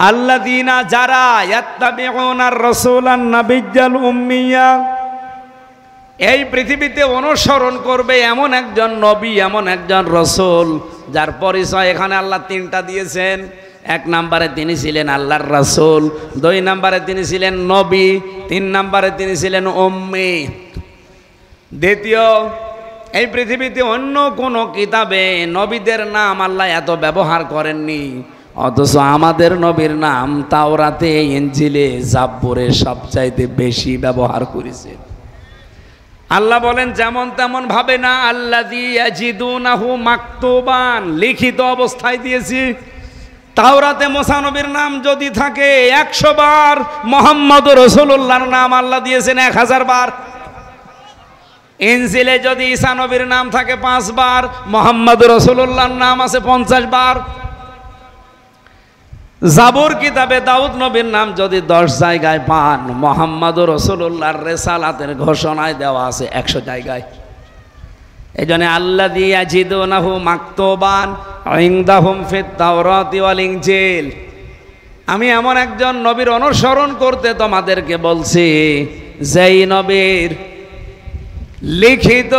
আল্লাযীনা যারা ইয়াত্তাবিউনার রাসূলান নাবিয়্যাল উম্মিয়া, এই পৃথিবীতে অনুসরণ করবে এমন একজন নবী, এমন একজন রাসূল যার পরিচয় এখানে আল্লাহ 3টা দিয়েছেন। 1 নম্বরে তিনি ছিলেন আল্লাহর রাসূল, 2 নম্বরে তিনি ছিলেন নবী, 3 নম্বরে তিনি ছিলেন উম্মি। দ্বিতীয়, এই পৃথিবীতে অন্য কোনো কিতাবে নবীদের নাম আল্লাহ এত ব্যবহার করেননি, অথচ আমাদের নবীর নাম তাওরাতে, ইনজিলে, জাব্বুরে সবচাইতে বেশি ব্যবহার করেছে। আল্লাহ বলেন যেমন তেমন ভাবে না, আল্লাযী ইয়াজিদুনাহু মাকতুবান, লিখিত অবস্থায় দিয়েছি। তাওরাতে মুসা নবীর নাম যদি থাকে 100 বার, মুহাম্মদুর রাসূলুল্লাহর নাম আল্লাহ দিয়েছেন 1000 বার। ইনজিলে যদি ঈসা নবীর নাম থাকে 5 বার, মুহাম্মদুর রাসূলুল্লাহর নাম আছে 50 বার। জাবুর কিতাবে দাউদ নবীর নাম যদি 10 জায়গায় পান, মুহাম্মদুর রাসূলুল্লাহর রিসালাতের ঘোষণায় দেওয়া আছে 100 জায়গায়। এজন্য আল্লাযী ইয়াজিদুনাহু মাকতুবান ইনদাহুম ফিত তাওরাতি ওয়াল ইনজিল। আমি এমন একজন নবীর অনুসরণ করতে তোমাদেরকে বলছি, যেই নবীর লিখিত,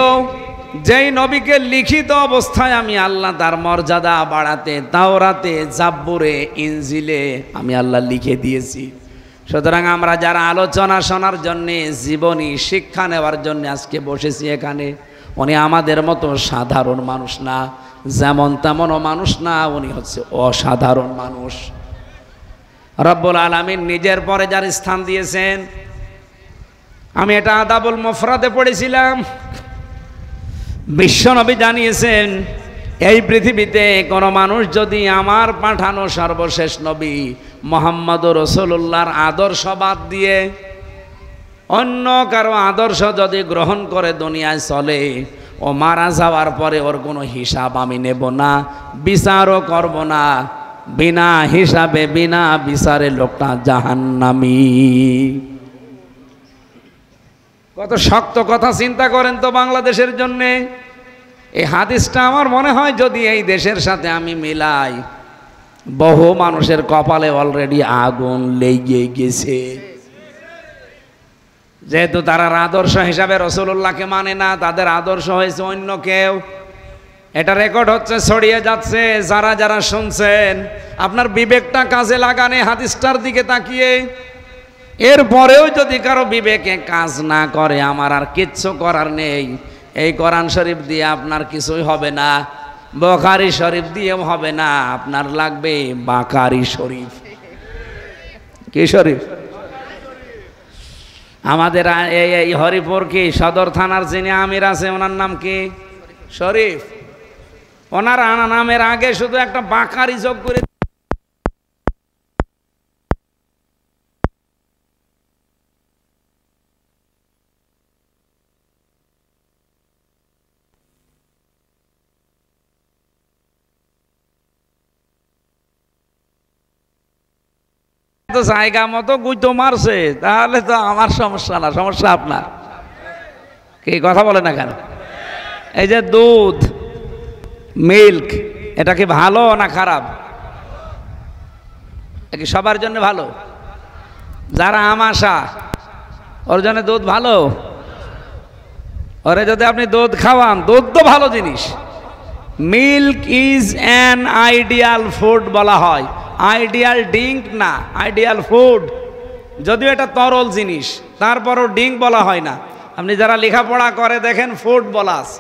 যেই নবীকে লিখিত অবস্থায় আমি আল্লাহ তার মর্যাদা বাড়াতে তাওরাতে, জাব্বুরে, ইনজিলে আমি আল্লাহ লিখে দিয়েছি। সুতরাং আমরা যারা আলোচনা শোনার জন্যে, জীবনী শিক্ষা নেওয়ার জন্য আজকে বসেছি এখানে, উনি আমাদের মতো সাধারণ মানুষ না, যেমন তেমনও মানুষ না, উনি হচ্ছে অসাধারণ মানুষ। রব্বুল আলামিন নিজের পরে যার স্থান দিয়েছেন, আমি এটা আদাবুল মুফরাদে পড়েছিলাম, বিশ্বনবী জানিয়েছেন এই পৃথিবীতে কোনো মানুষ যদি আমার পাঠানো সর্বশেষ নবী মুহাম্মদুর রাসূলুল্লাহর আদর্শ বাদ দিয়ে অন্য কারো আদর্শ যদি গ্রহণ করে দুনিয়ায় চলে, ও মারা যাওয়ার পরে ওর কোনো হিসাব আমি নেব না, বিচারও করব না, বিনা হিসাবে বিনা বিচারে লোকটা জাহান্নামী। কত শক্ত কথা চিন্তা করেন তো বাংলাদেশের জন্য। এই হাদিসটা আমার মনে হয় যদি এই দেশের সাথে আমি মিলাই, বহু মানুষের কপালে অলরেডি আগুন লেগে গেছে, যেহেতু তারা আদর্শ হিসাবে রাসূলুল্লাহকে মানে না, তাদের আদর্শ হয়েছে অন্য কেউ। এটা রেকর্ড হচ্ছে, ছড়িয়ে যাচ্ছে। যারা যারা শুনছেন, আপনার বিবেকটা কাজে লাগানে হাদিসটার দিকে তাকিয়ে। এরপরেও যদি কারো বিবেকে কাজ না করে, আমার আর কিচ্ছু করার নেই। এই কোরআন শরীফ দিয়ে আপনার কিছুই হবে না, বুখারী শরীফ দিয়েও হবে না, আপনার লাগবে বাকারি শরীফ। কি শরীফ? আমাদের এই হরিপুর কি সদর থানার যিনি আমির আছে, ওনার নাম কি? শরীফ। ওনার নামের আগে শুধু একটা বাকারি যোগ করে তো জায়গা মতো গুইতো মারছে, তাহলে তো আমার সমস্যা না, সমস্যা আপনার। কি কথা বলে না কেন? এই যে দুধ, মিল্ক, এটা কি ভালো না খারাপ? কি সবার জন্য ভালো? যারা আমাশা, ওর জন্য দুধ ভালো। ওরে যদি আপনি দুধ খাওয়ান, দুধ তো ভালো জিনিস। Milk is an ideal food বলা হয়, আইডিয়াল ড্রিঙ্ক না, আইডিয়াল ফুড। যদিও এটা তরল জিনিস, তারপরও ড্রিঙ্ক বলা হয় না। আপনি যারা লেখাপড়া করে দেখেন, ফুড বলা আছে।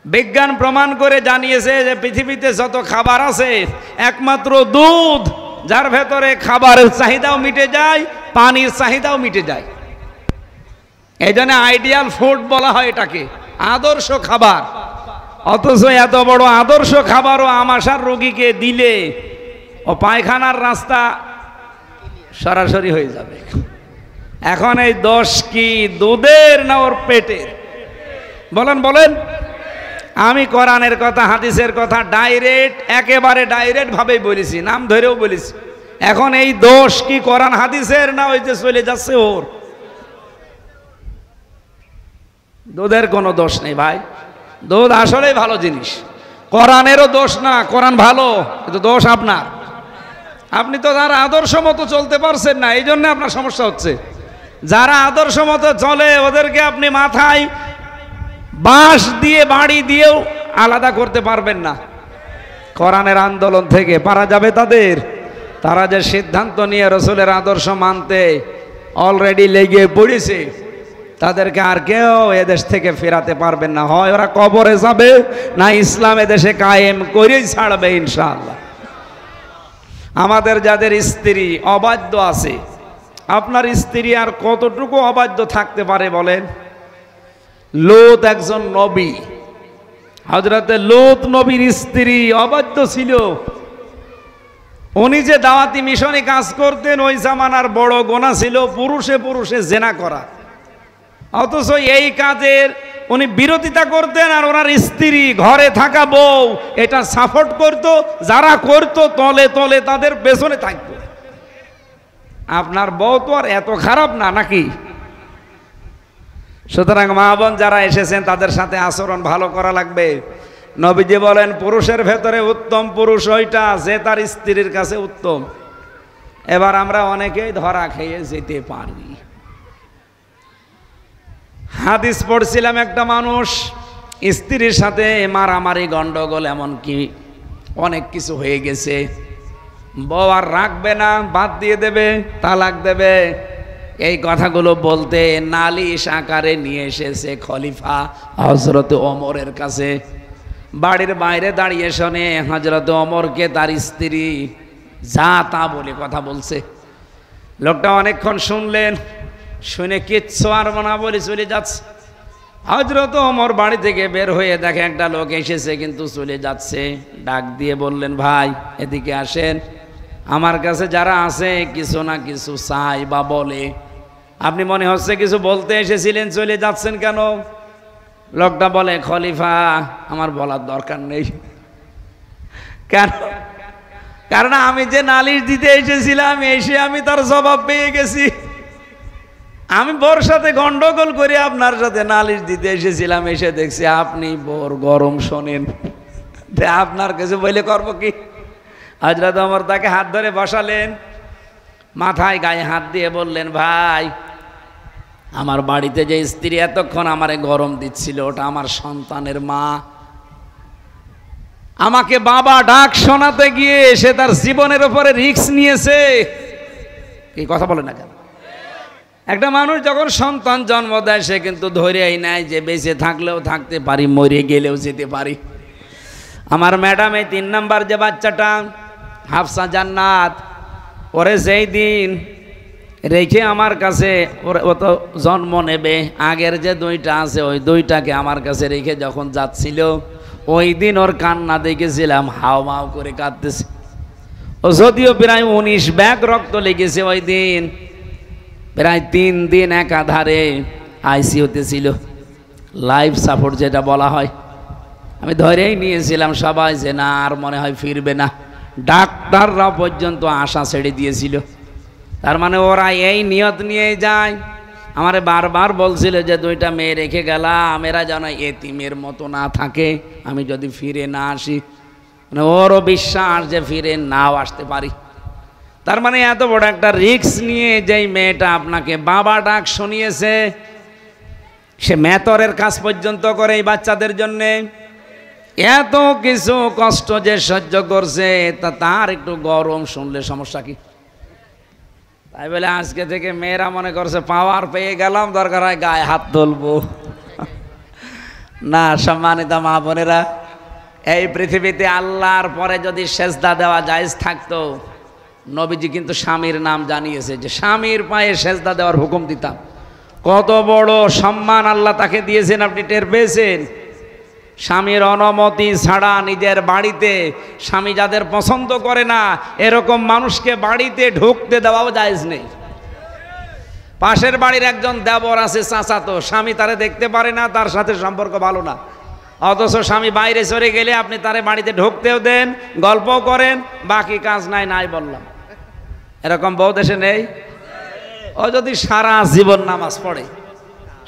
বিজ্ঞান প্রমাণ করে জানিয়েছে যে পৃথিবীতে যত খাবার আছে, একমাত্র দুধ, যার ভেতরে খাবারের চাহিদাও মিটে যায়, পানির চাহিদাও মিটে যায়। এই জন্য আইডিয়াল ফুড বলা হয় এটাকে, আদর্শ খাবার। অথচ এত বড় আদর্শ খাবারও আমাশার রোগীকে দিলে ও পায়খানার রাস্তা সরাসরি হয়ে যাবে। এখন এই দোষ কি দুধের না ওর পেটের? বলেন বলেন। আমি কোরআনের কথা, হাদিসের কথা ডাইরেক্ট, একেবারে ডাইরেক্ট ভাবেই বলেছি, নাম ধরেও বলেছি। এখন এই দোষ কি কোরআন হাদিসের না ওই যে চলে যাচ্ছে ওর? দুধের কোনো দোষ নেই ভাই, দুধ আসলেই ভালো জিনিস। কোরআনেরও দোষ না, কোরআন ভালো, কিন্তু দোষ আপনার। আপনি তো তার আদর্শ মতো চলতে পারছেন না, এই জন্য আপনার সমস্যা হচ্ছে। যারা আদর্শ মতো চলে ওদেরকে আপনি মাথায় বাঁশ দিয়ে, বাড়ি দিয়েও আলাদা করতে পারবেন না। কোরআনের আন্দোলন থেকে পারা যাবে তাদের? তারা যে সিদ্ধান্ত নিয়ে রসুলের আদর্শ মানতে অলরেডি লেগে পড়েছে, তাদেরকে আর কেউ এদেশ থেকে ফেরাতে পারবেন না। হয় ওরা কবরে যাবে, না ইসলাম এদেশে কায়েম করেই ছাড়বে ইনশাআল্লাহ। আমাদের যাদের স্ত্রী অবাধ্য আছে, আপনার স্ত্রী আর কতটুকু অবাধ্য থাকতে পারে বলেন? লূত একজন নবী, হযরতে লূত নবীর স্ত্রী অবাধ্য ছিল। উনি যে দাওয়াতি মিশনে কাজ করতেন, ওই জামানার বড় গুনাহ ছিল পুরুষে পুরুষে জেনা করা, অথচ এই কাজের উনি বিরোধিতা করতেন, আর ওনার স্ত্রী ঘরে থাকা বউ এটা সাপোর্ট করত, যারা করত তলে তলে তাদের পেছনে থাকত। আপনার বউ তো আর এত খারাপ না নাকি? সুতরাং মা বোন যারা এসেছেন তাদের সাথে আচরণ ভালো করা লাগবে। নবীজি বলেন পুরুষের ভেতরে উত্তম পুরুষ ওইটা যে তার স্ত্রীর কাছে উত্তম। এবার আমরা অনেকেই ধরা খেয়ে যেতে পারি। হাদিস পড়ছিলাম, একটা মানুষ স্ত্রীর সাথে মারামারি গন্ডগোল এমনকি অনেক কিছু হয়ে গেছে, বউ আর রাখবে না, বাদ দিয়ে দেবে, তালাক দেবে। এই কথাগুলো বলতে নালিশ আকারে নিয়ে এসেছে খলিফা হযরত ওমরের কাছে। বাড়ির বাইরে দাঁড়িয়ে শোনে হযরত ওমরকে তার স্ত্রী যা তা বলে কথা বলছে। লোকটা অনেকক্ষণ শুনলেন, শুনে কিচ্ছু আর না বলে চলে যাচ্ছে। হযরত ওমর বাড়ি থেকে বের হয়ে দেখে একটা লোক এসেছে কিন্তু চলে যাচ্ছে। ডাক দিয়ে বললেন, ভাই এদিকে আসেন, আমার কাছে যারা আছে কিছু না কিছু চাই বা বলে, আপনি মনে হচ্ছে কিছু বলতে এসেছিলেন, চলে যাচ্ছেন কেন? লোকটা বলে, খলিফা আমার বলার দরকার নেই। কেন? কারণ আমি যে নালিশ দিতে এসেছিলাম, এসে আমি তার জবাব পেয়ে গেছি। আমি বোর সাথে গন্ডগোল করে আপনার সাথে নালিশ দিতে এসেছিলাম, এসে দেখছি আপনি বোর গরম শোনেন, আপনার কাছে বলে করবো কি? হযরত ওমর তাকে হাত ধরে বসালেন, মাথায় গায়ে হাত দিয়ে বললেন, ভাই আমার বাড়িতে যে স্ত্রী এতক্ষণ আমারে গরম দিচ্ছিল ওটা আমার সন্তানের মা। আমাকে বাবা ডাক শোনাতে গিয়ে সে তার জীবনের উপরে রিস্ক নিয়েছে। এই কথা বলে না কেন? একটা মানুষ যখন সন্তান জন্ম দেয় সে কিন্তু ধরেই নেয় যে বেঁচে থাকলেও থাকতে পারি, মরে গেলেও যেতে পারি। আমার ম্যাডাম এই 3 নাম্বার যে বাচ্চাটা হাফসা জান্নাত, ওরে যেই দিন রেখে আমার কাছে, ও তো জন্ম নেবে, আগের যে 2টা আছে ওই 2টাকে আমার কাছে রেখে যখন যাচ্ছিল, ওই দিন ওর কান্না দেখেছিলাম, হাও মাও করে কাঁদতেছে। ও যদিও প্রায় 19 ব্যাগ রক্ত লেগেছে, ওই দিন প্রায় 3 দিন একাধারে আইসিইউতে ছিল, লাইফ সাপোর্ট যেটা বলা হয়। আমি ধরেই নিয়েছিলাম সবাই যে না আর মনে হয় ফিরবে না, ডাক্তাররা পর্যন্ত আশা ছেড়ে দিয়েছিল। তার মানে ওরা এই নিয়ত নিয়ে যায়। আমারে বারবার বলছিল যে 2টা মেয়ে রেখে গেলাম, এরা যেন এতিমের মতো না থাকে, আমি যদি ফিরে না আসি। মানে ওরও বিশ্বাস যে ফিরে নাও আসতে পারি। তার মানে এত বড় একটা রিস্ক নিয়ে যেই মেয়েটা আপনাকে বাবা ডাক শুনিয়েছে, সে মেতরের কাজ পর্যন্ত করে এই বাচ্চাদের জন্যে, এত কিছু কষ্ট যে সহ্য করছে, তা তার একটু গরম শুনলে সমস্যা কি? তাই বলে আজকে থেকে মেয়েরা মনে করছে পাওয়ার পেয়ে গেলাম, দরকার হয় গায়ে হাত তুলবো না। সম্মানিত মা বোনেরা, এই পৃথিবীতে আল্লাহর পরে যদি সেজদা দেওয়া জায়েজ থাকতো, নবীজি কিন্তু স্বামীর নাম জানিয়েছে যে স্বামীর পায়ে সেজদা দেওয়ার হুকুম দিতাম। কত বড় সম্মান আল্লাহ তাকে দিয়েছেন, আপনি টের পেয়েছেন? স্বামীর অনুমতি ছাড়া নিজের বাড়িতে, স্বামী যাদের পছন্দ করে না এরকম মানুষকে বাড়িতে ঢুকতে দেওয়াও জায়েজ নেই। পাশের বাড়ির একজন দেবর আছে, চাচাতো, স্বামী তারে দেখতে পারে না, তার সাথে সম্পর্ক ভালো না, অথচ স্বামী বাইরে চলে গেলে আপনি তারে বাড়িতে ঢুকতেও দেন, গল্পও করেন, বাকি কাজ নাই নাই বললাম। এরকম বহু দেশে নেই? ও যদি সারা জীবন নামাজ পড়ে,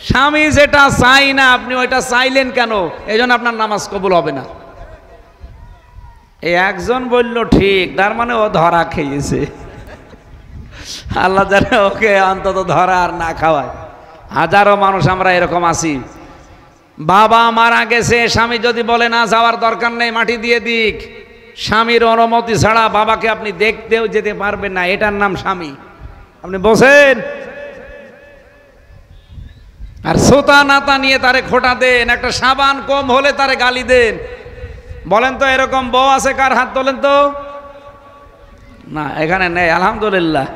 স্বামী যেটা চাই না আপনি ওইটা চাইলেন কেন? এই জন্য আপনার নামাজ কবুল হবে না। এই একজন বলল ঠিক, তার মানে ও ধরা খেয়েছে। আল্লাহ জানে ওকে অন্তত ধরা আর না খাওয়ায়। হাজারো মানুষ আমরা এরকম আছি, বাবা মারা গেছে, স্বামী যদি বলে না যাওয়ার দরকার নেই মাটি দিয়ে দিক, স্বামীর অনুমতি ছাড়া বাবাকে আপনি দেখতেও যেতে পারবেন না, এটার নাম স্বামী। আপনি বসেন আর সোতা নাতা নিয়ে তারে খোটা দেন, একটা সাবান কম হলে তারে গালি দেন। বলেন তো এরকম বউ আছে কার? হাত তোলেন তো। না এখানে নেই আলহামদুলিল্লাহ।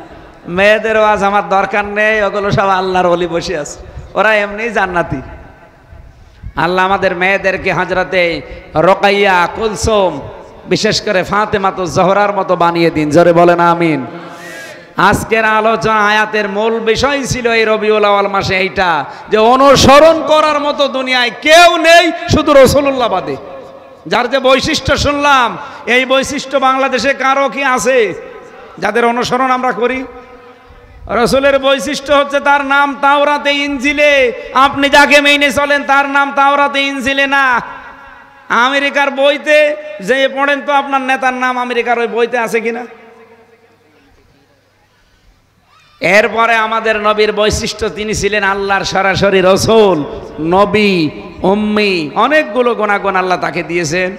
মেয়েদের ওয়াজ আমার দরকার নেই, ওগুলো সব আল্লাহর ওলি বসে আছে, ওরা এমনি জান্নাতি। আল্লাহ আমাদের মেয়েদেরকে হযরতে রোকাইয়া, কুলসুম, বিশেষ করে ফাতেমাতুজ জোহরার মতো বানিয়ে দিন, জোরে বলেন আমিন। আজকের আলোচনা আয়াতের মূল বিষয় ছিল এই রবিউল আউয়াল মাসে এইটা, যে অনুসরণ করার মতো দুনিয়ায় কেউ নেই শুধু রাসূলুল্লাহ বাদে। যার যে বৈশিষ্ট্য শুনলাম, এই বৈশিষ্ট্য বাংলাদেশে কারো কি আছে যাদের অনুসরণ আমরা করি? রাসূলের বৈশিষ্ট্য হচ্ছে তার নাম তাওরাতে ইনজিলে, আপনি যাকে মেনে চলেন তার নাম তাওরাতে ইনজিলে না। আমেরিকার বইতে যে পড়েন তো আপনার নেতার নাম আমেরিকার ওই বইতে আছে কিনা? এরপরে আমাদের নবীর বৈশিষ্ট্য, তিনি ছিলেন আল্লাহর সরাসরি রাসূল, নবী, উম্মি, অনেকগুলো গুণাগুণ আল্লাহ তাকে দিয়েছেন।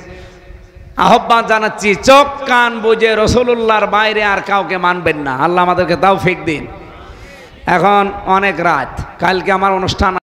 আহ্বান জানাচ্ছি, চোখ কান বুঝে রাসূলুল্লাহর বাইরে আর কাউকে মানবেন না। আল্লাহ আমাদেরকে তৌফিক দিন। এখন অনেক রাত, কালকে আমার অনুষ্ঠান।